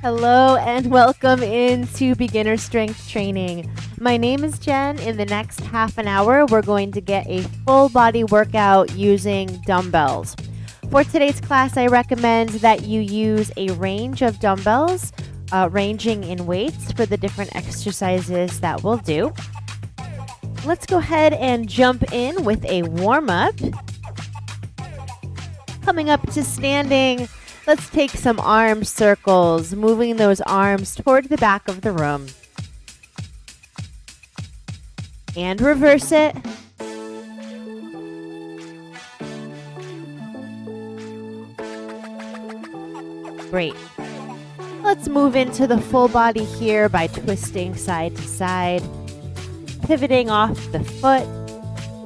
Hello and welcome into beginner strength training. My name is Jen. In the next half an hour, we're going to get a full body workout using dumbbells. For today's class, I recommend that you use a range of dumbbells, ranging in weights for the different exercises that we'll do. Let's go ahead and jump in with a warm-up. Coming up to standing, let's take some arm circles, moving those arms toward the back of the room. And reverse it. Great. Let's move into the full body here by twisting side to side, pivoting off the foot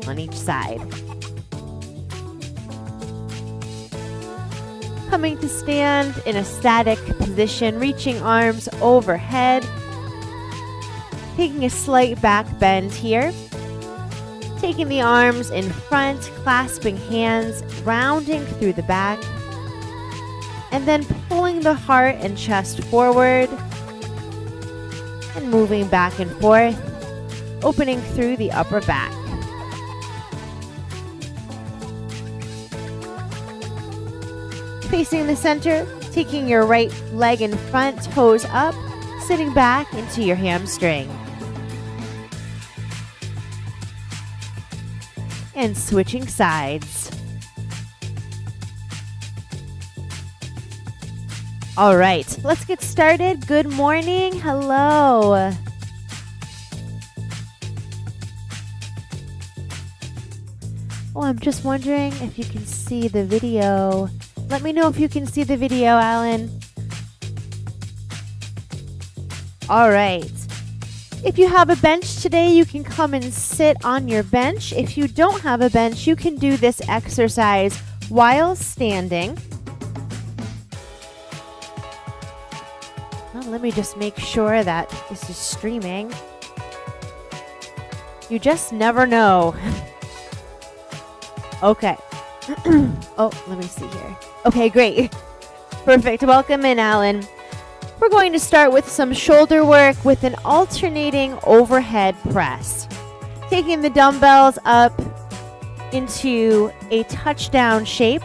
on each side. Coming to stand in a static position, reaching arms overhead, taking a slight back bend here, taking the arms in front, clasping hands, rounding through the back, and then pulling the heart and chest forward and moving back and forth, opening through the upper back. Facing the center, taking your right leg in front, toes up, sitting back into your hamstring. And switching sides. All right, let's get started. Good morning. Hello. Oh, I'm just wondering if you can see the video. Let me know if you can see the video, Alan. All right. If you have a bench today, you can come and sit on your bench. If you don't have a bench, you can do this exercise while standing. Well, let me just make sure that this is streaming. You just never know. Okay. Oh, let me see here. Okay, great. Perfect. Welcome in, Alan. We're going to start with some shoulder work with an alternating overhead press. Taking the dumbbells up into a touchdown shape.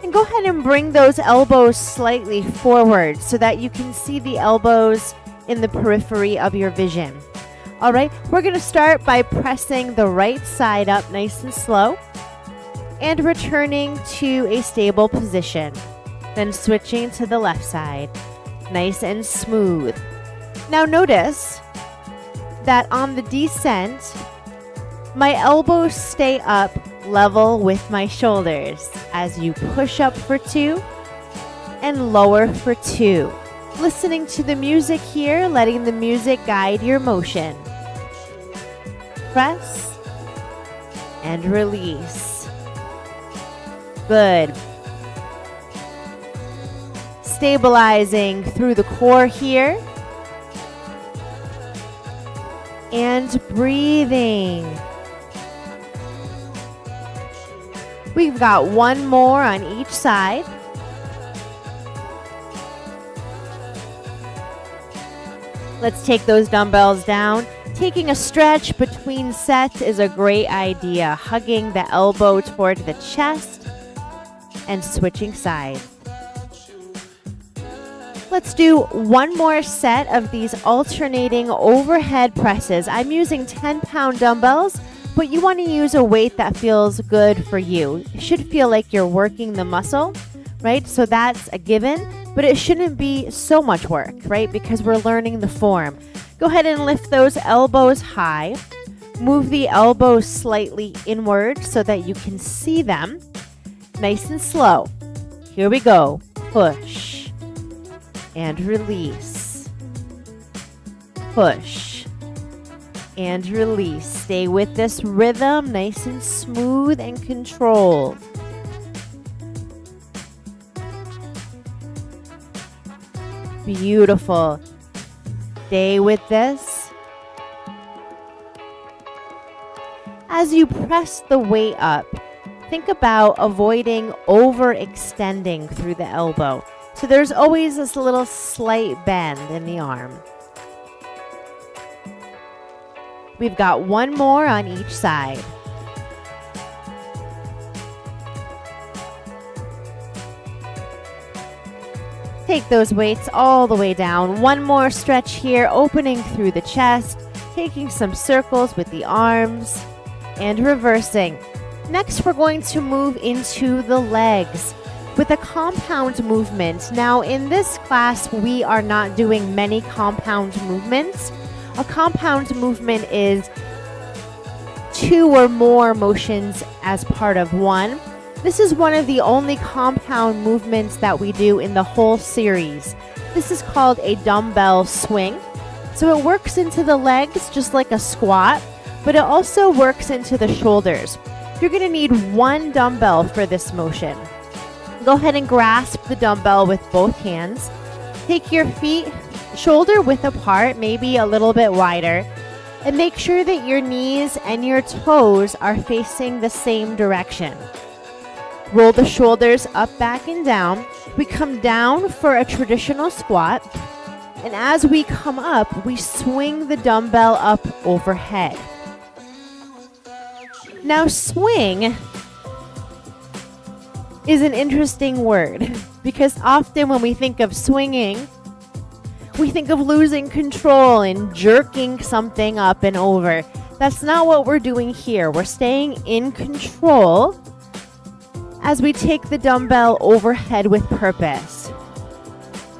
And go ahead and bring those elbows slightly forward so that you can see the elbows in the periphery of your vision. All right, we're going to start by pressing the right side up nice and slow and returning to a stable position. Then switching to the left side, nice and smooth. Now notice that on the descent, my elbows stay up level with my shoulders as you push up for 2 and lower for 2. Listening to the music here, letting the music guide your motion. Press and release. Good. Stabilizing through the core here. And breathing. We've got one more on each side. Let's take those dumbbells down. Taking a stretch between sets is a great idea. Hugging the elbow toward the chest and switching sides. Let's do one more set of these alternating overhead presses. I'm using 10-pound dumbbells, but you want to use a weight that feels good for you. It should feel like you're working the muscle, right? So that's a given, but it shouldn't be so much work, right? Because we're learning the form. Go ahead and lift those elbows high. Move the elbows slightly inward so that you can see them. Nice and slow. Here we go. Push and release. Push and release. Stay with this rhythm, nice and smooth and controlled. Beautiful. Stay with this. As you press the weight up, think about avoiding overextending through the elbow. So there's always this little slight bend in the arm. We've got one more on each side. Take those weights all the way down. One more stretch here, opening through the chest, taking some circles with the arms, and reversing. Next, we're going to move into the legs with a compound movement. Now, in this class, we are not doing many compound movements. A compound movement is 2 or more motions as part of one. This is one of the only compound movements that we do in the whole series. This is called a dumbbell swing. So it works into the legs just like a squat, but it also works into the shoulders. You're going to need one dumbbell for this motion. Go ahead and grasp the dumbbell with both hands. Take your feet shoulder width apart, maybe a little bit wider, and make sure that your knees and your toes are facing the same direction. Roll the shoulders up, back, and down. We come down for a traditional squat. And as we come up, we swing the dumbbell up overhead. Now, swing is an interesting word because often when we think of swinging, we think of losing control and jerking something up and over. That's not what we're doing here. We're staying in control as we take the dumbbell overhead with purpose.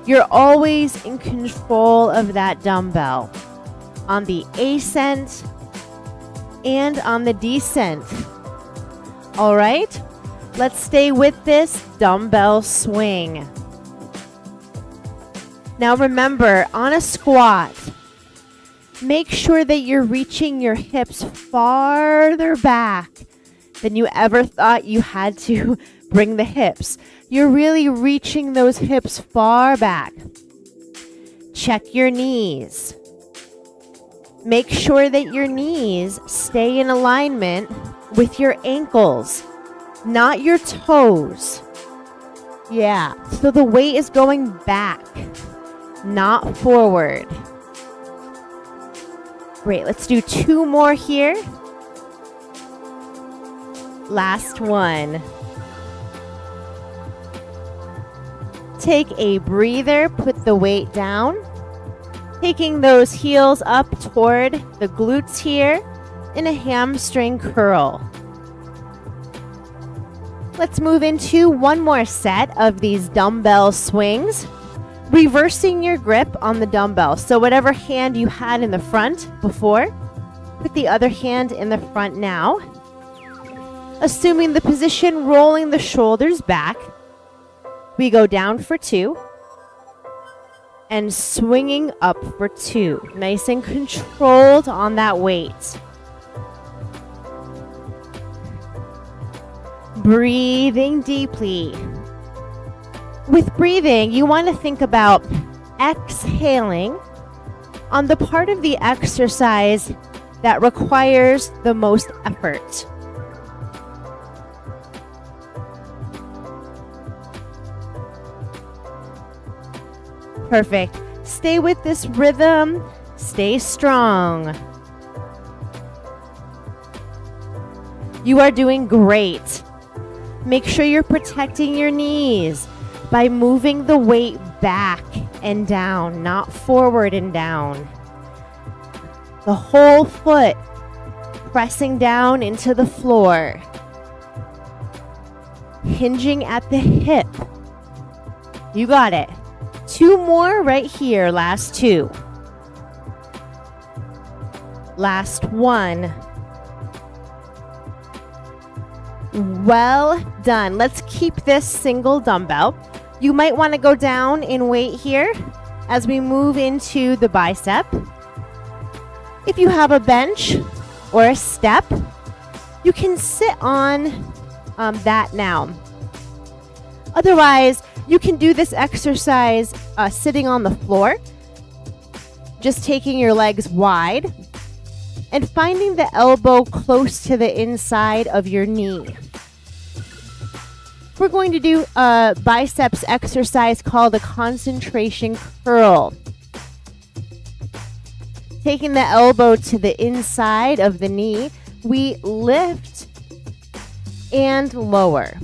You're always in control of that dumbbell on the ascent and on the descent. All right, let's stay with this dumbbell swing. Now remember, on a squat, make sure that you're reaching your hips farther back than you ever thought you had to bring the hips. You're really reaching those hips far back. Check your knees. Make sure that your knees stay in alignment with your ankles, not your toes. Yeah, so the weight is going back, not forward. Great, let's do 2 more here. Last one. Take a breather, put the weight down. Taking those heels up toward the glutes here in a hamstring curl. Let's move into one more set of these dumbbell swings. Reversing your grip on the dumbbell. So whatever hand you had in the front before, put the other hand in the front now. Assuming the position, rolling the shoulders back. We go down for 2. And swinging up for 2. Nice and controlled on that weight. Breathing deeply. With breathing, you want to think about exhaling on the part of the exercise that requires the most effort. Perfect. Stay with this rhythm. Stay strong. You are doing great. Make sure you're protecting your knees by moving the weight back and down, not forward and down. The whole foot pressing down into the floor. Hinging at the hip. You got it. 2 more right here. Last 2. Last 1. Well done. Let's keep this single dumbbell. You might want to go down in weight here as we move into the bicep. If you have a bench or a step, you can sit on that now. Otherwise, you can do this exercise sitting on the floor, just taking your legs wide and finding the elbow close to the inside of your knee. we're going to do a biceps exercise called a concentration curl. Taking the elbow to the inside of the knee, we lift and lower.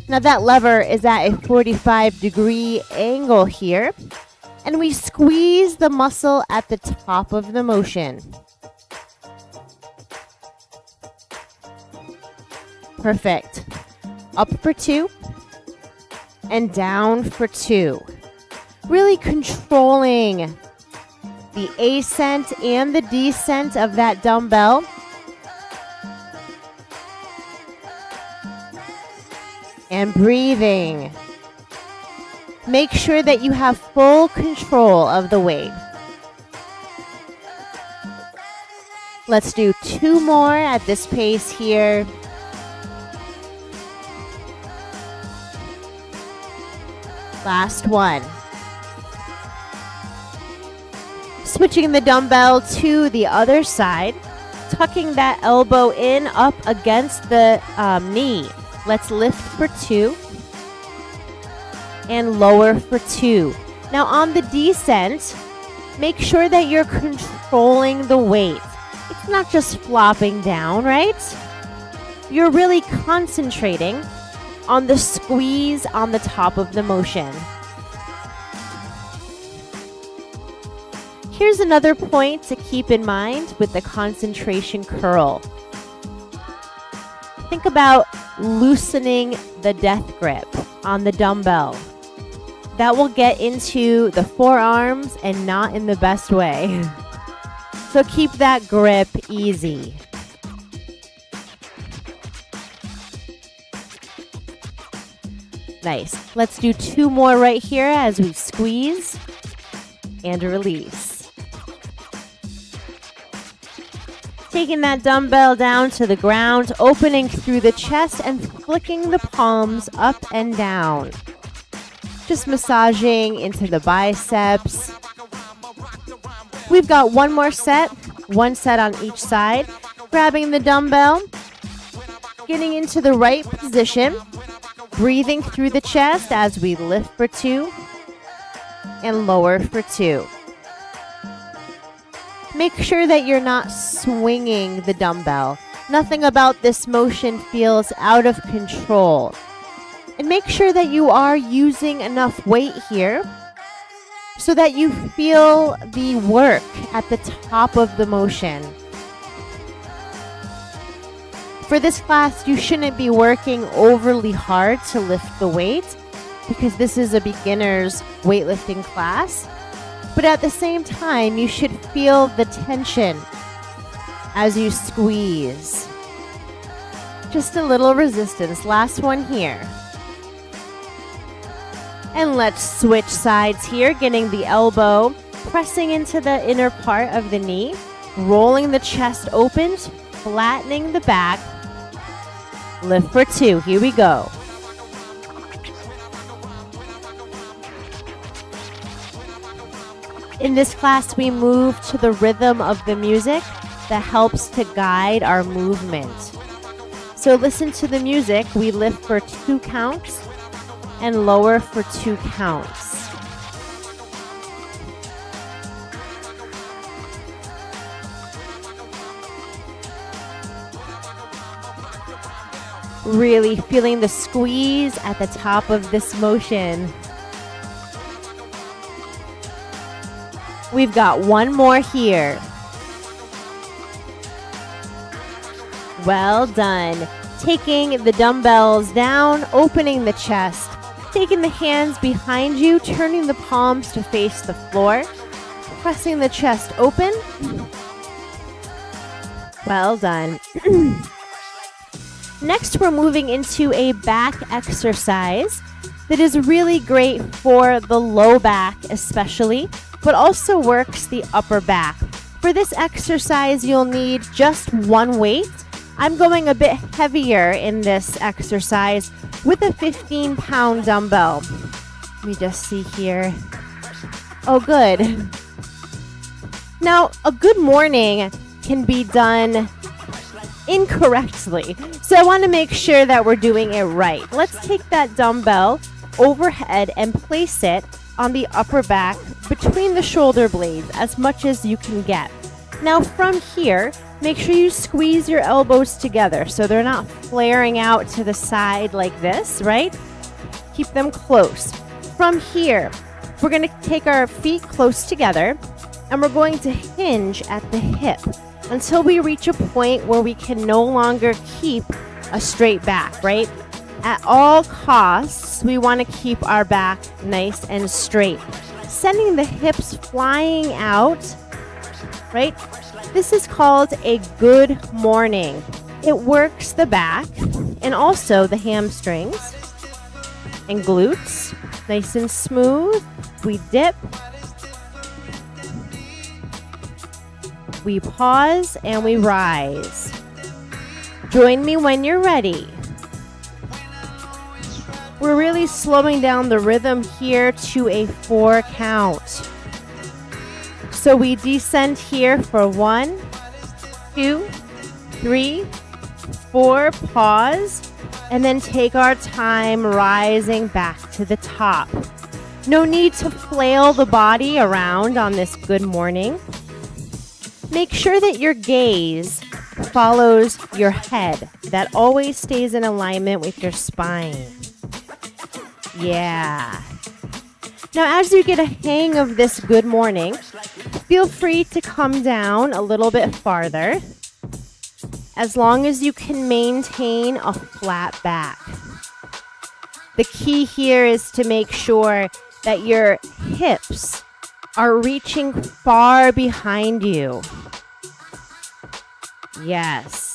Now that lever is at a 45-degree angle here, and we squeeze the muscle at the top of the motion. Perfect. Up for 2 and down for 2. Really controlling the ascent and the descent of that dumbbell. And breathing. Make sure that you have full control of the weight. Let's do 2 more at this pace here. Last one. Switching the dumbbell to the other side, tucking that elbow in up against the knee. Let's lift for 2 and lower for 2. Now on the descent, make sure that you're controlling the weight. It's not just flopping down, right? You're really concentrating on the squeeze on the top of the motion. Here's another point to keep in mind with the concentration curl. Think about loosening the death grip on the dumbbell. That will get into the forearms and not in the best way. So keep that grip easy. Nice. Let's do 2 more right here as we squeeze and release. Taking that dumbbell down to the ground, opening through the chest and flicking the palms up and down. Just massaging into the biceps. We've got 1 more set, 1 set on each side. Grabbing the dumbbell, getting into the right position, breathing through the chest as we lift for 2 and lower for 2. Make sure that you're not swinging the dumbbell. Nothing about this motion feels out of control. And make sure that you are using enough weight here so that you feel the work at the top of the motion. For this class, you shouldn't be working overly hard to lift the weight because this is a beginner's weightlifting class. But at the same time, you should feel the tension as you squeeze. Just a little resistance. Last one here. And let's switch sides here, getting the elbow, pressing into the inner part of the knee, rolling the chest open, flattening the back. Lift for 2. Here we go. In this class, we move to the rhythm of the music that helps to guide our movement. So listen to the music. We lift for 2 counts and lower for 2 counts. Really feeling the squeeze at the top of this motion. We've got 1 more here. Well done. Taking the dumbbells down, opening the chest, taking the hands behind you, turning the palms to face the floor, pressing the chest open. Well done. Next, we're moving into a back exercise that is really great for the low back especially, but also works the upper back. For this exercise, you'll need just 1 weight. I'm going a bit heavier in this exercise with a 15-pound dumbbell. Let me just see here. Oh, good. Now, a good morning can be done incorrectly. So So I want to make sure that we're doing it right. Let's take that dumbbell overhead and place it on the upper back between the shoulder blades as much as you can get. Now from here, make sure you squeeze your elbows together so they're not flaring out to the side like this, right? Keep them close. From here, we're going to take our feet close together and we're going to hinge at the hip until we reach a point where we can no longer keep a straight back, right? At all costs, we want to keep our back nice and straight. Sending the hips flying out, right? This is called a good morning. It works the back and also the hamstrings and glutes, nice and smooth. We dip, we pause, and we rise. Join me when you're ready. We're really slowing down the rhythm here to a 4 count. So we descend here for 1, 2, 3, 4, pause, and then take our time rising back to the top. No need to flail the body around on this good morning. Make sure that your gaze follows your head. That always stays in alignment with your spine. Yeah. Now, as you get a hang of this good morning, feel free to come down a little bit farther, as long as you can maintain a flat back. The key here is to make sure that your hips are reaching far behind you. Yes.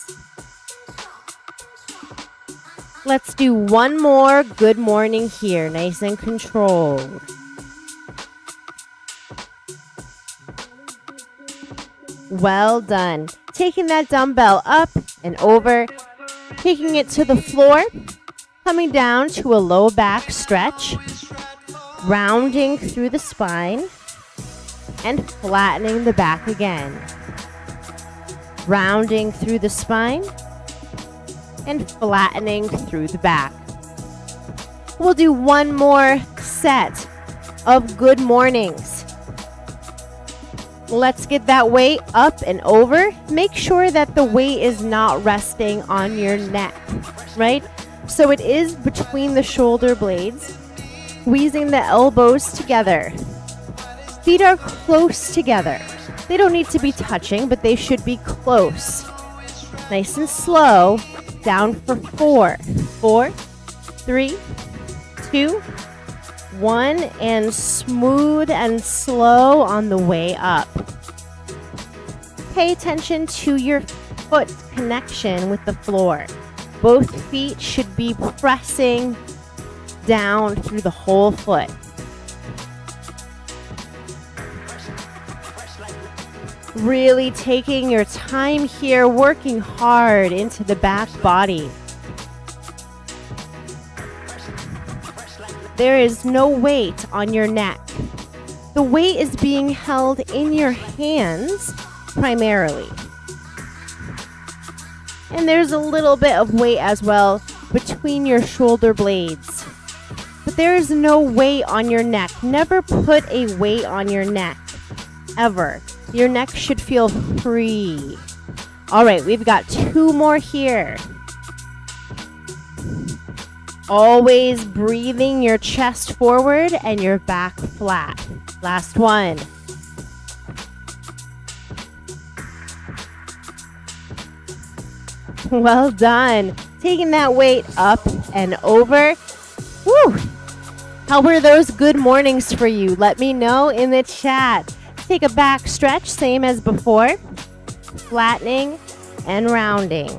Let's do one more good morning here, nice and controlled. Well done. Taking that dumbbell up and over, taking it to the floor, coming down to a low back stretch, rounding through the spine, and flattening the back again. Rounding through the spine, and flattening through the back. We'll do one more set of good mornings. Let's get that weight up and over. Make sure that the weight is not resting on your neck, right? So it is between the shoulder blades, squeezing the elbows together. Feet are close together. They don't need to be touching, but they should be close. Nice and slow. Down for 4. 4, 3, 2, 1, and smooth and slow on the way up. Pay attention to your foot connection with the floor. Both feet should be pressing down through the whole foot. Really taking your time here, working hard into the back body. There is no weight on your neck. The weight is being held in your hands primarily. And there's a little bit of weight as well between your shoulder blades. But there is no weight on your neck. Never put a weight on your neck, ever. Your neck should feel free. All right, we've got 2 more here. Always breathing your chest forward and your back flat. Last one. Well done. Taking that weight up and over. Woo! How were those good mornings for you? Let me know in the chat. Take a back stretch, same as before. Flattening and rounding.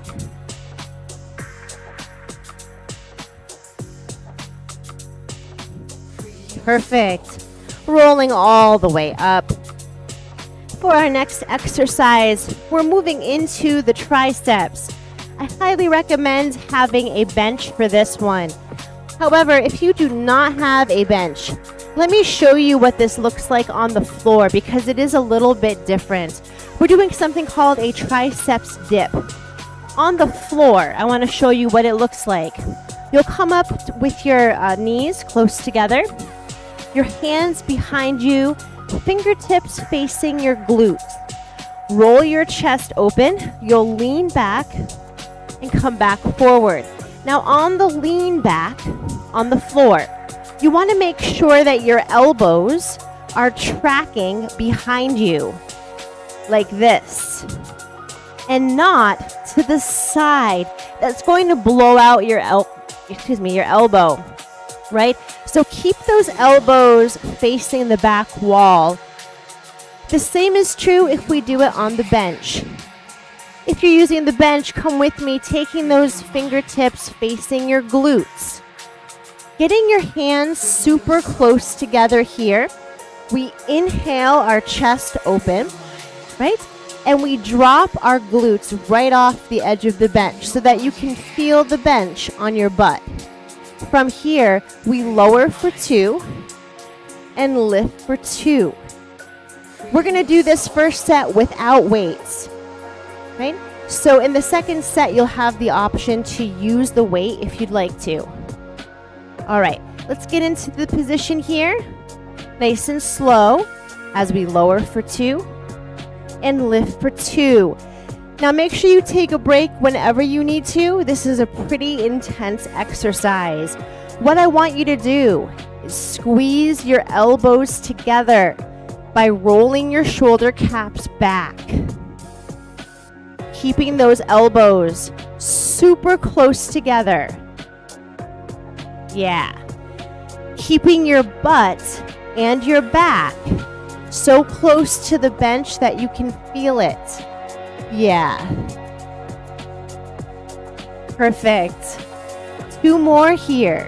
Perfect. Rolling all the way up. For our next exercise, we're moving into the triceps. I highly recommend having a bench for this one. However, if you do not have a bench, let me show you what this looks like on the floor because it is a little bit different. We're doing something called a triceps dip. On the floor, I want to show you what it looks like. You'll come up with your knees close together, your hands behind you, fingertips facing your glutes. Roll your chest open. You'll lean back and come back forward. Now on the lean back on the floor, you want to make sure that your elbows are tracking behind you like this and not to the side. That's going to blow out your elbow, right? So keep those elbows facing the back wall. The same is true if we do it on the bench. If you're using the bench, come with me, taking those fingertips facing your glutes. Getting your hands super close together here. We inhale our chest open, right? And we drop our glutes right off the edge of the bench so that you can feel the bench on your butt. From here, we lower for 2 and lift for 2. We're going to do this first set without weights, right? So in the second set, you'll have the option to use the weight if you'd like to. All right, let's get into the position here. Nice and slow as we lower for 2 and lift for 2. Now make sure you take a break whenever you need to. This is a pretty intense exercise. What I want you to do is squeeze your elbows together by rolling your shoulder caps back. Keeping those elbows super close together. Yeah. Keeping your butt and your back so close to the bench that you can feel it. Yeah. Perfect. 2 more here.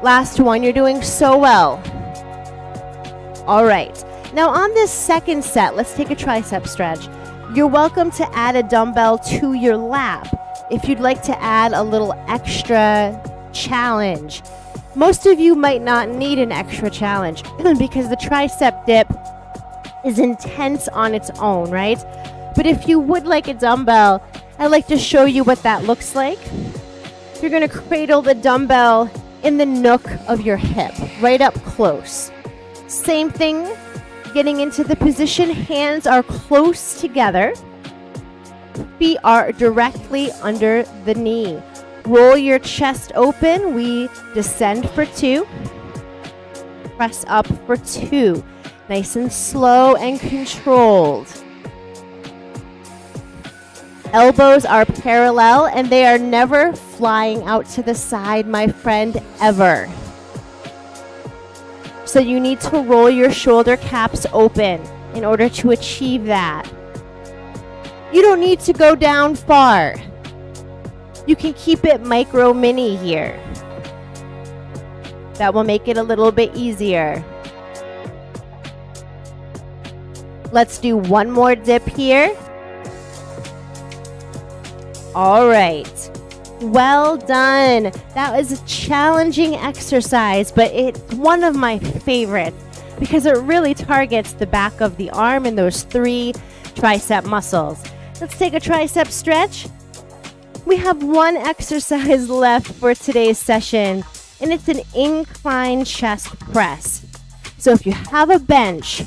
Last one. You're doing so well. All right. Now on this second set, let's take a tricep stretch. You're welcome to add a dumbbell to your lap if you'd like to add a little extra challenge. Most of you might not need an extra challenge because the tricep dip is intense on its own, right? But if you would like a dumbbell, I'd like to show you what that looks like. You're going to cradle the dumbbell in the nook of your hip, right up close. Same thing, getting into the position, hands are close together. Feet are directly under the knee. Roll your chest open. We descend for 2. Press up for 2. Nice and slow and controlled. Elbows are parallel and they are never flying out to the side, my friend, ever. So you need to roll your shoulder caps open in order to achieve that. You don't need to go down far. You can keep it micro mini here. That will make it a little bit easier. Let's do one more dip here. All right. Well done. That was a challenging exercise, but it's one of my favorites because it really targets the back of the arm and those 3 tricep muscles. Let's take a tricep stretch. We have one exercise left for today's session, and it's an incline chest press. So if you have a bench,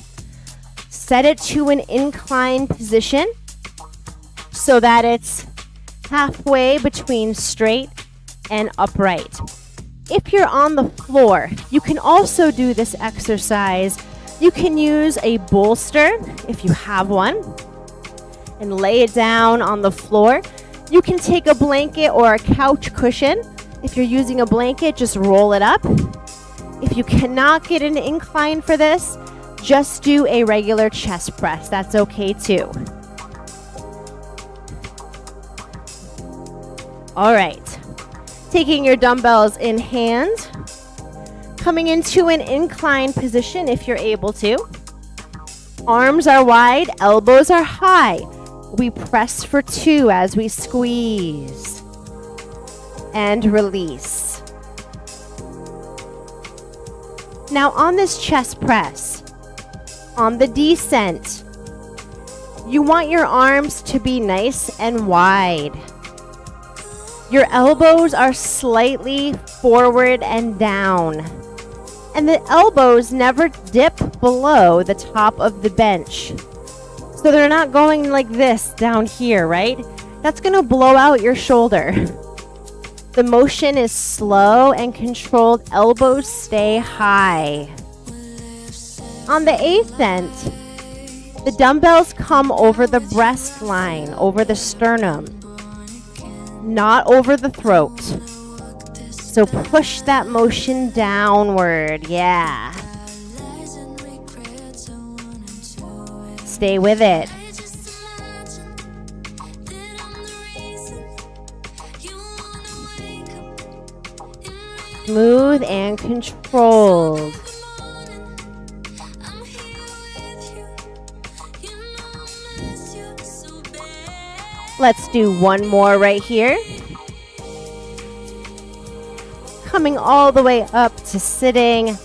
set it to an incline position so that it's halfway between straight and upright. If you're on the floor, you can also do this exercise. You can use a bolster if you have one and lay it down on the floor. You can take a blanket or a couch cushion. If you're using a blanket, just roll it up. If you cannot get an incline for this, just do a regular chest press. That's okay too. All right. Taking your dumbbells in hand. Coming into an incline position if you're able to. Arms are wide, elbows are high. We press for 2 as we squeeze and release. Now on this chest press, on the descent, You want your arms to be nice and wide. Your elbows are slightly forward and down. And the elbows never dip below the top of the bench. So they're not going like this down here, right? That's going to blow out your shoulder. The motion is slow and controlled. Elbows stay high. On the ascent, the dumbbells come over the breast line, over the sternum, not over the throat. So push that motion downward. Yeah. Stay with it. Smooth and controlled. Let's do one more right here. Coming all the way up to sitting,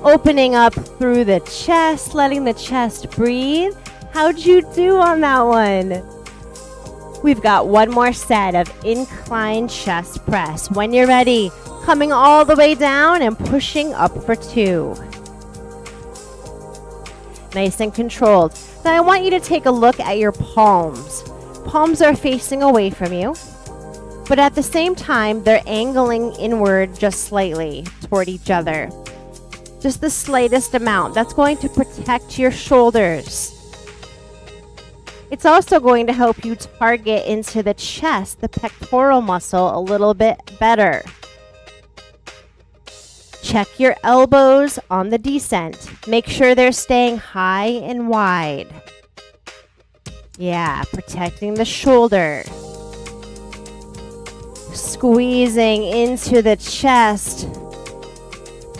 opening up through the chest, letting the chest breathe. How'd you do on that one? We've got one more set of incline chest press. When you're ready, coming all the way down and pushing up for 2. Nice and controlled. Now I want you to take a look at your palms. Palms are facing away from you, but at the same time, they're angling inward just slightly toward each other. Just the slightest amount. That's going to protect your shoulders. It's also going to help you target into the chest, the pectoral muscle, a little bit better. Check your elbows on the descent. Make sure they're staying high and wide. Yeah, protecting the shoulder. Squeezing into the chest.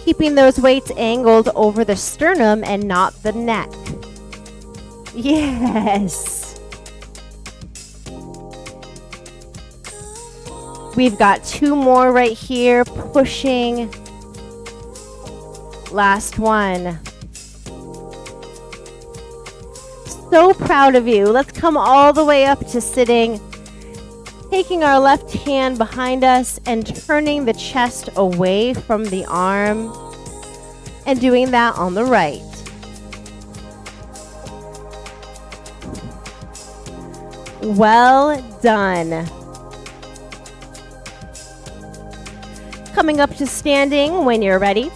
Keeping those weights angled over the sternum and not the neck. Yes. We've got 2 more right here, pushing. Last one. So proud of you. Let's come all the way up to sitting. Taking our left hand behind us and turning the chest away from the arm. And doing that on the right. Well done. Coming up to standing when you're ready.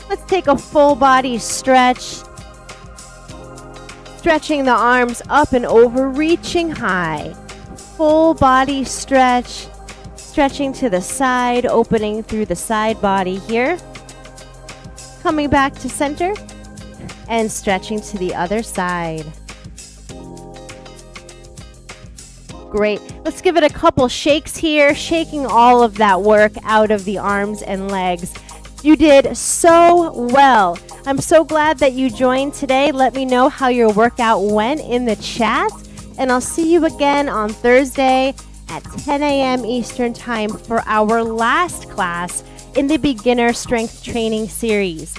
Let's take a full body stretch. Stretching the arms up and over, reaching high. Full body stretch. Stretching to the side, opening through the side body here. Coming back to center and stretching to the other side. Great. Let's give it a couple shakes here, shaking all of that work out of the arms and legs. You did so well. I'm so glad that you joined today. Let me know how your workout went in the chat. And I'll see you again on Thursday at 10 a.m. Eastern Time for our last class in the Beginner Strength Training series.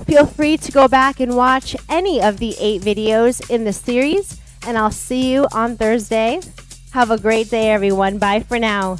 Feel free to go back and watch any of the 8 videos in the series. And I'll see you on Thursday. Have a great day, everyone. Bye for now.